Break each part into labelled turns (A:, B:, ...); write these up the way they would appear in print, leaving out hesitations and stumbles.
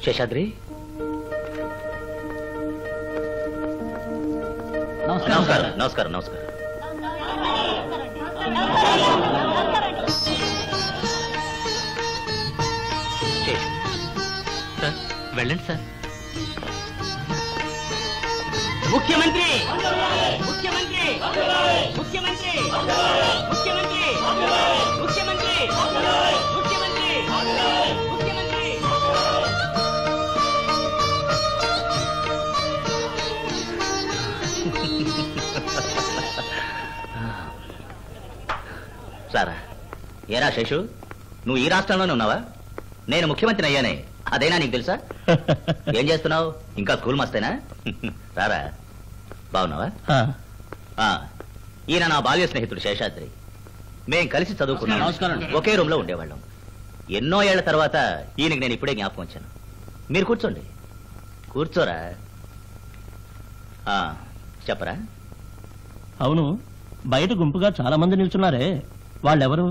A: శేషాద్రి,
B: నమస్కారం.
A: నమస్కారం. నమస్కారం.
B: సార్ వెళ్ళండి సార్.
C: ముఖ్యమంత్రి ముఖ్యమంత్రి ముఖ్యమంత్రి ముఖ్యమంత్రి ముఖ్యమంత్రి ముఖ్యమంత్రి ముఖ్యమంత్రి.
A: సారా, ఏరా శేషు, నువ్వు ఈ రాష్ట్రంలోనే ఉన్నావా? నేను ముఖ్యమంత్రిని అయ్యానే, అదైనా నీకు తెలుసా? ఏం చేస్తున్నావు? ఇంకా స్కూల్ మస్తేనా? రారా, బాగున్నావా? ఈయన నా బాల్య స్నేహితుడు శేషాద్రి. మేం కలిసి చదువుకున్నాం, ఒకే రూమ్ లో ఉండేవాళ్ళం. ఎన్నో ఏళ్ల తర్వాత ఈయనకి నేను ఇప్పుడే జ్ఞాపకం వచ్చాను. మీరు కూర్చోండి. కూర్చోరా. చెప్పరా.
D: అవును, బయట గుంపుగా చాలా మంది నిల్చున్నారే, వాళ్ళెవరు?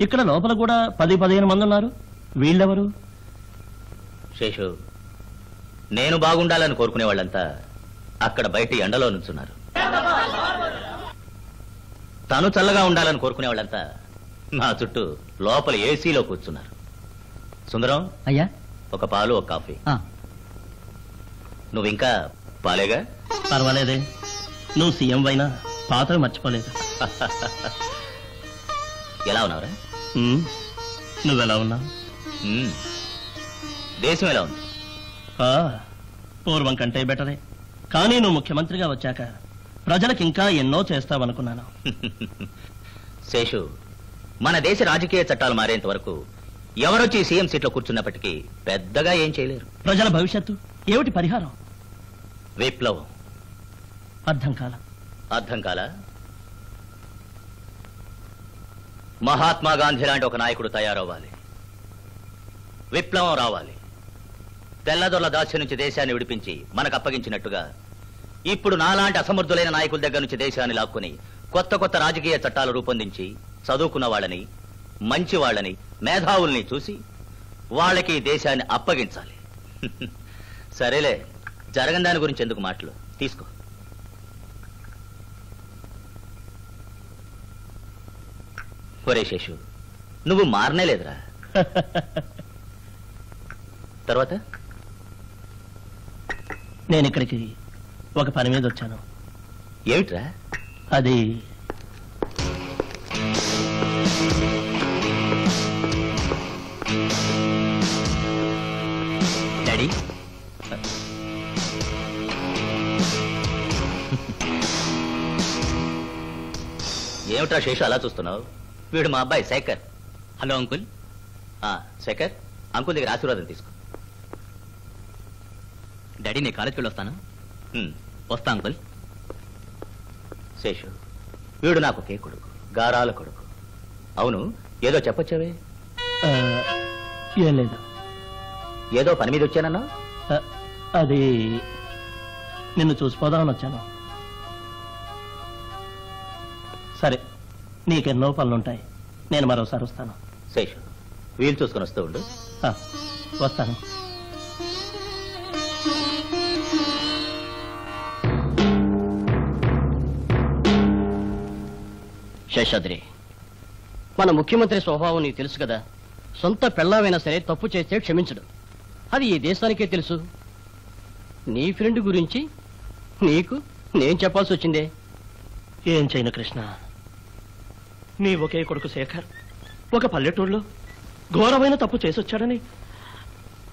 D: ఇక్కడ లోపల కూడా 10-15 మంది ఉన్నారు, వీళ్ళెవరు?
A: శేషు, నేను బాగుండాలని కోరుకునే వాళ్ళంతా అక్కడ బయట ఎండలో నుంచున్నారు. తను చల్లగా ఉండాలని కోరుకునే వాళ్ళంతా నా చుట్టూ లోపల ఏసీలో కూర్చున్నారు. సుందరం,
B: అయ్యా,
A: ఒక పాలు, ఒక కాఫీ. నువ్వు ఇంకా పాలేగా?
D: పర్వాలేదే, నువ్వు సీఎం అయినా పాత్ర మర్చిపోలేదు.
A: ఎలా ఉన్నావురా?
D: నువ్వెలా ఉన్నావు?
A: దేశం ఎలా ఉంది?
D: పూర్వం కంటే బెటరే. కానీ నువ్వు ముఖ్యమంత్రిగా వచ్చాక ప్రజలకు ఇంకా ఎన్నో చేస్తావనుకున్నాను.
A: శేషు, మన దేశ రాజకీయ చట్టాలు మారేంత వరకు ఎవరొచ్చి సీఎం సీట్లో కూర్చున్నప్పటికీ పెద్దగా ఏం చేయలేరు.
D: ప్రజల భవిష్యత్తు ఏమిటి పరిహారం?
A: విప్లవం.
D: అర్థం కాల.
A: మహాత్మా గాంధీ లాంటి ఒక నాయకుడు తయారవ్వాలి. విప్లవం రావాలి. తెల్లదొరల దాస్యం నుంచి దేశాన్ని విడిపించి మనకు అప్పగించినట్టుగా ఇప్పుడు నాలాంటి అసమర్థులైన నాయకుల దగ్గర నుంచి దేశాన్ని లాక్కుని కొత్త కొత్త రాజకీయ చట్టాలు రూపొందించి చదువుకున్న వాళ్ళని, మంచి వాళ్ళని, మేధావుల్ని చూసి వాళ్ళకి దేశాన్ని అప్పగించాలి. సరేలే, జరగని దాని గురించి ఎందుకు మాటలు? తీసుకో. ఒరే శేషు, నువ్వు మారనేలేదురా. తర్వాత
D: నేను ఇక్కడికి ఒక పని మీద వచ్చాను.
A: ఏమిట్రా
D: అది?
A: డాడీ, ఏమిట్రా శేషు అలా చూస్తున్నావు? వీడు మా అబ్బాయి Shekhar.
B: Hello uncle.
A: Shekhar, uncle దగ్గర ఆశీర్వాదం తీసుకో.
B: డాడీ, నేను కాలేజ్కి వెళ్ళి వస్తాను.
A: వస్తా అంకుల్. శేషు, వీడు నాకు ఒకే కొడుకు, గారాల కొడుకు. అవును, ఏదో చెప్పొచ్చావే?
D: ఏం లేదు.
A: ఏదో పని మీద వచ్చానన్నా?
D: అది నిన్ను చూసిపోదామని వచ్చాను. సరే, నీకెన్నో పనులుంటాయి, నేను మరోసారి వస్తాను.
A: శేషు, వీలు చూసుకొని వస్తూ ఉండు.
D: వస్తాను.
C: శేషాద్రి, మన ముఖ్యమంత్రి స్వభావం నీకు తెలుసు కదా. సొంత పెళ్ళామైనా సరే తప్పు చేస్తే క్షమించడు. అది ఈ దేశానికే తెలుసు. నీ ఫ్రెండ్ గురించి నీకు నేను చెప్పాల్సి వచ్చిందే.
D: ఏం చేయను కృష్ణ, నీ ఒకే కొడుకు శేఖర్ ఒక పల్లెటూరులో ఘోరమైన తప్పు చేసొచ్చాడని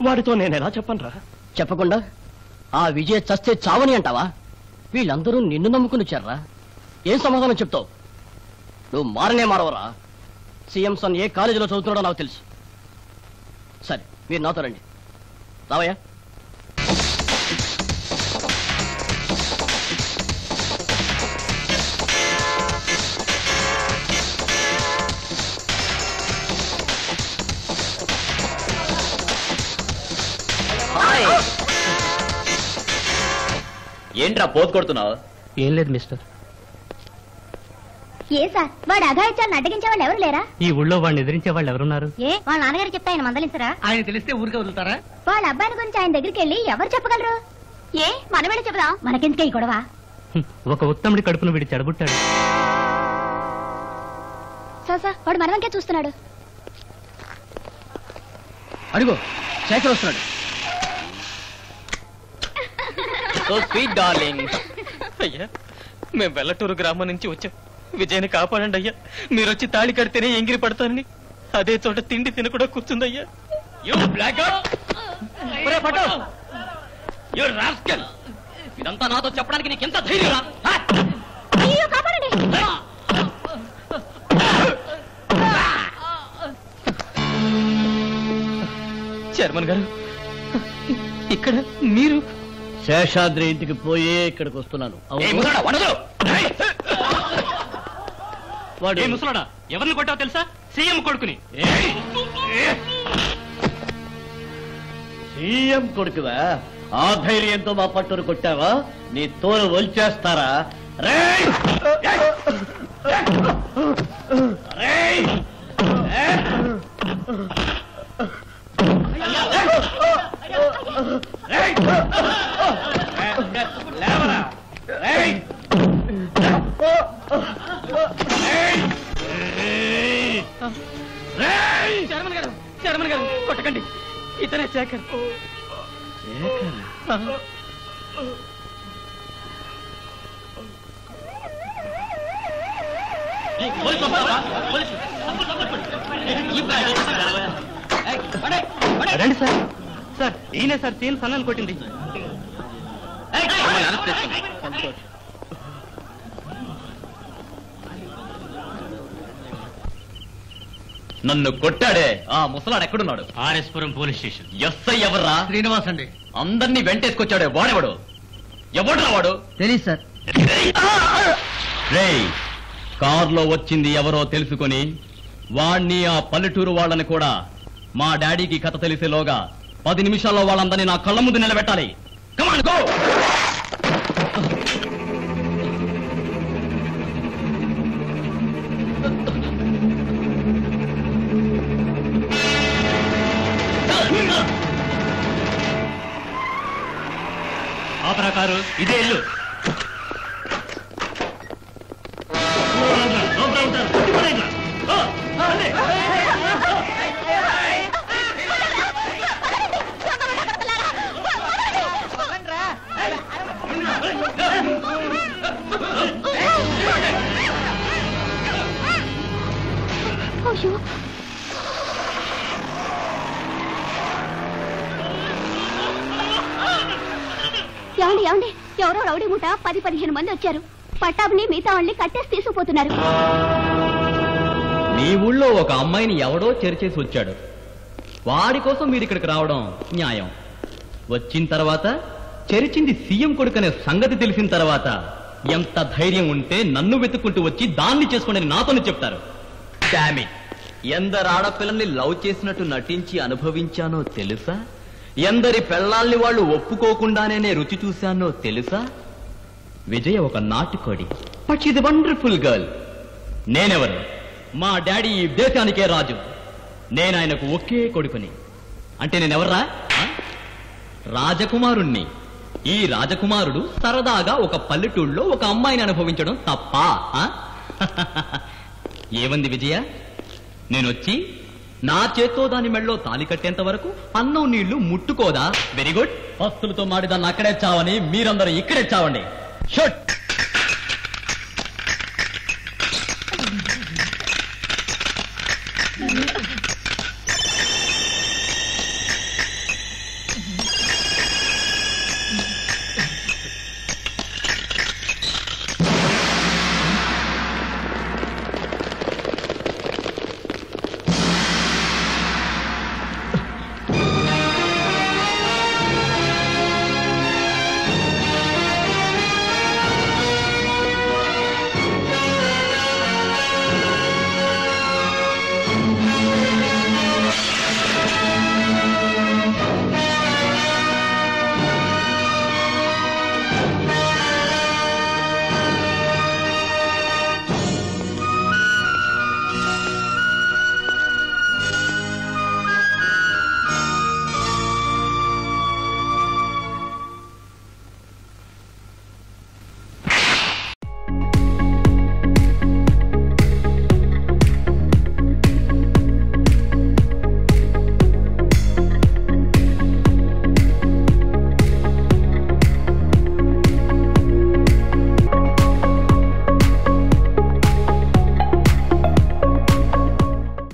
D: వాడితో నేనెలా చెప్పనురా?
C: చెప్పకుండా ఆ విజయ్ చస్తే చావని అంటావా? వీళ్ళందరూ నిన్ను నమ్ముకుని వచ్చారా? ఏం సమాధానం చెప్తావు? నువ్వు మారనే మారవరా? సీఎం సన్ ఏ కాలేజీలో చదువుతున్నాడో నాకు తెలుసు. సరే, మీరు నాతో రండి. రావయ్యా.
A: ఏంట్రా పోతు కొడుతున్నావు?
D: ఏం లేదు మిస్టర్.
E: ఏ సార్ వాడు అఘాయిత్యాలను అడ్డగించే వాళ్ళు ఎవరు లేరా?
B: ఈ ఊళ్ళో వాడిని ఎదిరించే వాళ్ళు ఎవరున్నారు?
E: ఏ వాళ్ళ నాన్నగారు చెప్తే ఆయన మందలించరా?
C: ఆయన తెలిస్తే ఊరికే వదులుతారా?
E: వాళ్ళ అబ్బాయిని గురించి ఆయన దగ్గరికి వెళ్ళి ఎవరు చెప్పగలరు? ఏ మనం వెళ్ళి చెబుదాం, మనకెందుకే ఈ గొడవ?
B: ఒక ఉత్తముడి కడుపును వీడి చెడబుట్టాడు.
E: సార్ వాడు మన వంకే చూస్తున్నాడు.
C: అడుగు, శేఖర్ వస్తున్నాడు.
A: So sweet darling.
F: అయ్యా, మేము వెల్లటూరు గ్రామం నుంచి వచ్చాం. విజయని కాపాడండి అయ్యా. మీరు వచ్చి తాళి కడితేనే ఎంగిరి పడతానని అదే చోట తిండి తిన కూడా కూర్చుందయ్యా.
C: ఇదంతా నాతో చెప్పడానికి నీకెంత ధైర్యం?
E: అయ్యో, కాపాడండి.
F: చైర్మన్ గారు, ఇక్కడ మీరు?
C: శేషాద్రి ఇంటికి పోయే ఇక్కడికి వస్తున్నాను. వాడు
B: ముసలాడా, ఎవరిని కొట్టావు తెలుసా? సీఎం కొడుకుని.
C: సీఎం కొడుకువా? ఆ ధైర్యంతో మా పట్టును కొట్టావా? నీ తోలు వల్చేస్తారా? రేయ్! రేయ్! లేవరా! రేయ్!
F: చైర్మన్ గారు కొట్టకండి. ఇతనే శేఖర్.
B: రండి సార్. సార్, ఈయనే సార్ సీఎం సన్నాన్ని కొట్టింది.
A: నన్ను కొట్టాడే ఆ ముసలాడు ఎక్కడున్నాడు?
B: RS Puram police station.
A: ఎస్ఐ ఎవర్రా?
C: శ్రీనివాస్ అండి.
A: అందరినీ వెంటేసుకొచ్చాడే వాడెవడు? ఎవడ్రా వాడు?
C: తెలీదు సార్.
A: రేయ్, కారులో వచ్చింది ఎవరో తెలుసుకొని వాణ్ణి ఆ పల్లెటూరు వాళ్ళని కూడా మా డాడీకి కథ తెలిసేలోగా 10 నిమిషాల్లో వాళ్ళందరినీ నా కళ్ళ ముందు నిలబెట్టాలి. Come on go!
B: ఆ ప్రకారం ఇదే ఇల్లు.
E: అయ్యో, ఏమండి ఎవరో రౌడీ ముఠ 10-15 మంది వచ్చారు. పట్టాభిని మిగతా వాళ్ళని కట్టేసి తీసుకుపోతున్నారు.
A: మీ ఊళ్ళో ఒక అమ్మాయిని ఎవడో చెరిచేసి వచ్చాడు. వాడి కోసం మీరు ఇక్కడికి రావడం న్యాయం. వచ్చిన తర్వాత చెరిచింది సీఎం కొడుకనే సంగతి తెలిసిన తర్వాత ఎంత ధైర్యం ఉంటే నన్ను వెతుక్కుంటూ వచ్చి దాన్ని చేసుకోండి నాతోనే చెప్తారు. డామీ, ఎందరు ఆడపిల్లల్ని లవ్ చేసినట్టు నటించి అనుభవించానో తెలుసా? ఎందరి పెళ్లాల్ని వాళ్ళు ఒప్పుకోకుండానే రుచి చూశానో తెలుసా? విజయ ఒక నాటుకోడి, బట్ షీ's a వండర్ఫుల్ గర్ల్. నేనెవరు? మా డాడీ ఈ దేశానికే రాజు. నేను ఆయనకు ఒకే కొడుకుని. అంటే నేనెవర్రా? రాజకుమారుణ్ణి. ఈ రాజకుమారుడు సరదాగా ఒక పల్లెటూళ్ళలో ఒక అమ్మాయిని అనుభవించడం తప్ప? ఏమంది విజయ? నేనొచ్చి నా చేత్తో దాని మెళ్ళలో తాలి కట్టేంత వరకు అన్నం నీళ్లు ముట్టుకోదా? Very good. హస్తులతో మాడి దాన్ని అక్కడే చావని మీరందరూ ఇక్కడే చావండి. షట్.